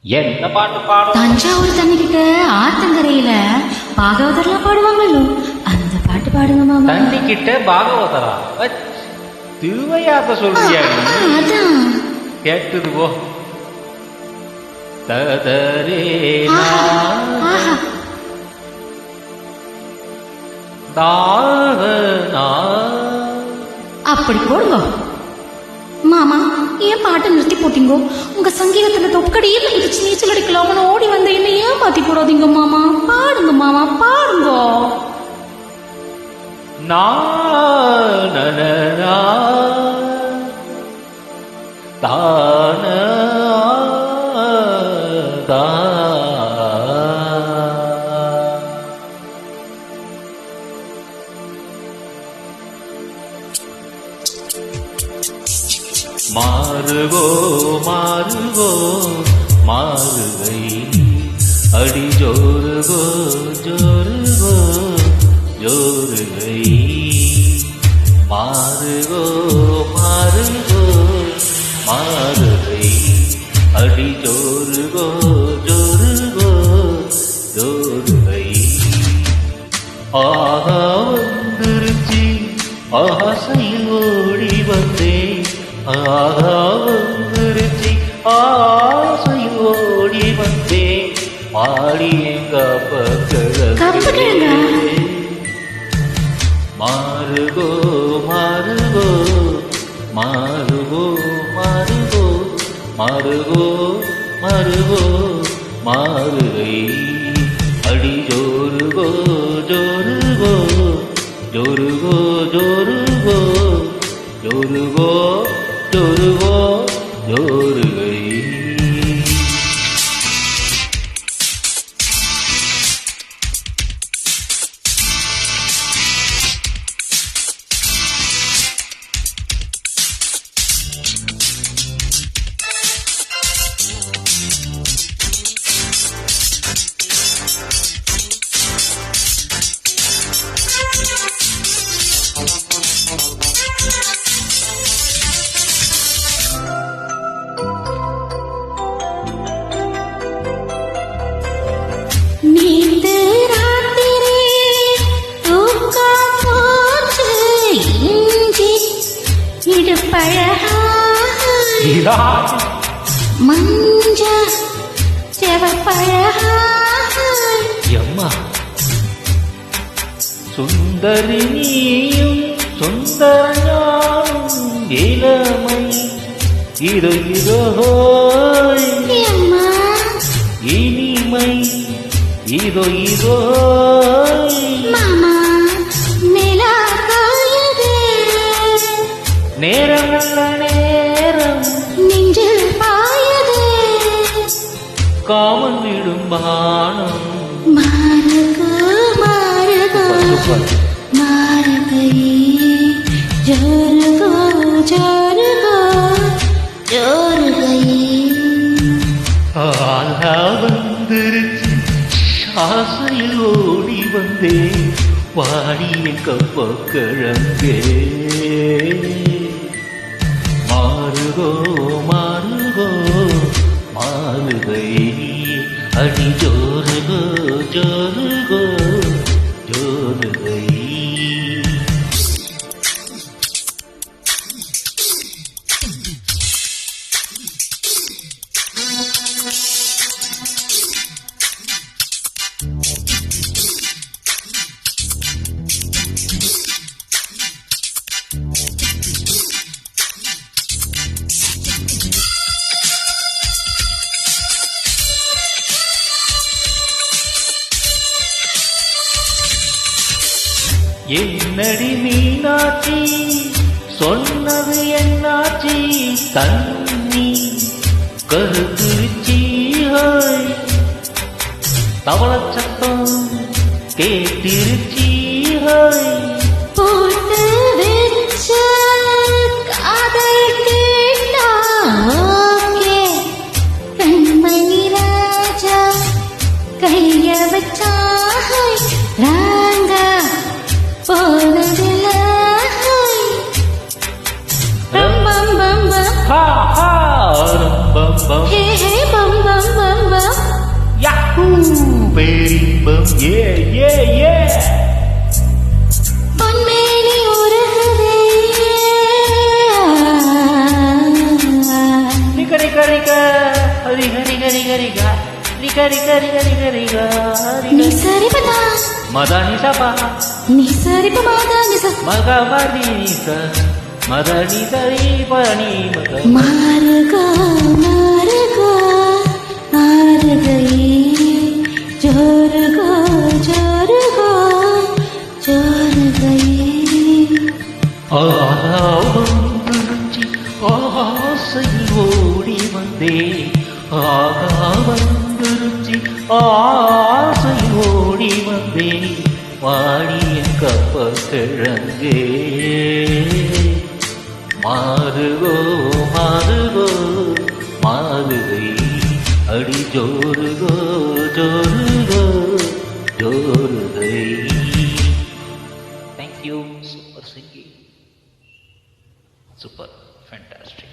என்ன பாட்டு பாடும்? தஞ்சாவூர் தண்ணிக்கிட்ட ஆத்தங்கரையில பாகவதர்லாம் பாடுவாங்களோ அந்த பாட்டு பாடுங்க மாமா. தண்ணி கிட்ட பாகவதரா? திருவையாத்த சொல்றியா? அதான் கேட்டுது போ. ததரே தாவனா அப்படி போடுங்க மாமா. ஏன் பாட்டை நிறுத்தி போட்டீங்கோ? உங்க சங்கீதத்துல தொக்கடியில் இருந்துச்சு, நீச்சல் அடிக்கலாம்னு ஓடி வந்த என்ன ஏன் மாத்தி போடாதீங்க மாமா. பாடுங்க மாமா, பாடுங்க. நானனா தான தா மாறுகோ மாறுகோ மாறுகை அடி ஜோருகோ ஜோருகோ ஜோருகை மாறுகோ மாறுகோ மாறுகை அடி ஜோருகோ ஜோருகோ ஜோருகை ஆஹா வந்துருச்சி ஆசையில் ஓடி வந்தேன் ஆஹா வந்துருச்சி ஆசையில் ஓடி வந்தேன் மாடி எங்க பக்கத்துல மாறுகோ மாறுகோ மாறுகோ மாறுகோ மாறுகோ மாறுகோ மாறுகை அடி ஜோருகோ ஜோருகோ ஜோருகோ ஜோருகோ ஜோருகோ ஜோருகோ ஜோருகை மஞ்ச எம்மா சுந்தரி நீயும் சுந்தரஞானும் இளமை இதோ இதோ இனிமை இதோ இதோ மாமா. நிலா காயுது, நேரம் நல்ல நேரம் நெஞ்சில் பாயுது, காமன் விடும் பானம் மாறுகோ மாறுகோ மாறுகை ஜோருகோ ஜோருகோ ஜோருகை. ஆஹா வந்துருச்சு ஆசையில் ஓடி வந்தேன் வாடிய கப்பக்கிழங்கே மாறுகோ மாறுகோ மாறுகை அடி ஜோருகோ ஜோருகோ ஜோருகை. என்னடி மீனாட்சி சொன்னது என்னாச்சி தண்ணி கருத்துருச்சி தவள சத்தம் கேட்டிருச்சி போட்டு வச்ச காதல் கேட்டா ஓகே. கண்மணி ராஜா கைய வச்சா ராங்கா போனதில்ல. பம் பம் பம் பம் பம் பம் பம் ஹே ஹே பம் பம் பம் பேரின்பம் ஏ ஏ ஏ பொன்மேனி உருகுதே. ரிக ரிக ரிக ஹரி ஹரி ஹரி ஹரிகா ரிக ரிக ரிக ரிக ரிகா நீ சரிபதா மதனி சபா நீ சரிப மாதா நிச மகவதி நிச மதனி சரி பணி மக மாறுகா மாறுகா மாறுகையே ஜோருகா ஜோருகா ஜோருகையே. ஆகாவந்திருச்சி ஆசையில் ஓடி வந்தே ஆகாவந்திருச்சி ஆசையில் ஓடி வந்தே வாடிய கப்ப கிழங்கே மாறுகோ மாறுகோ மாறுகை அடி ஜோருகோ ஜோருகோ ஜோருகை. Thank you, super singing, super fantastic.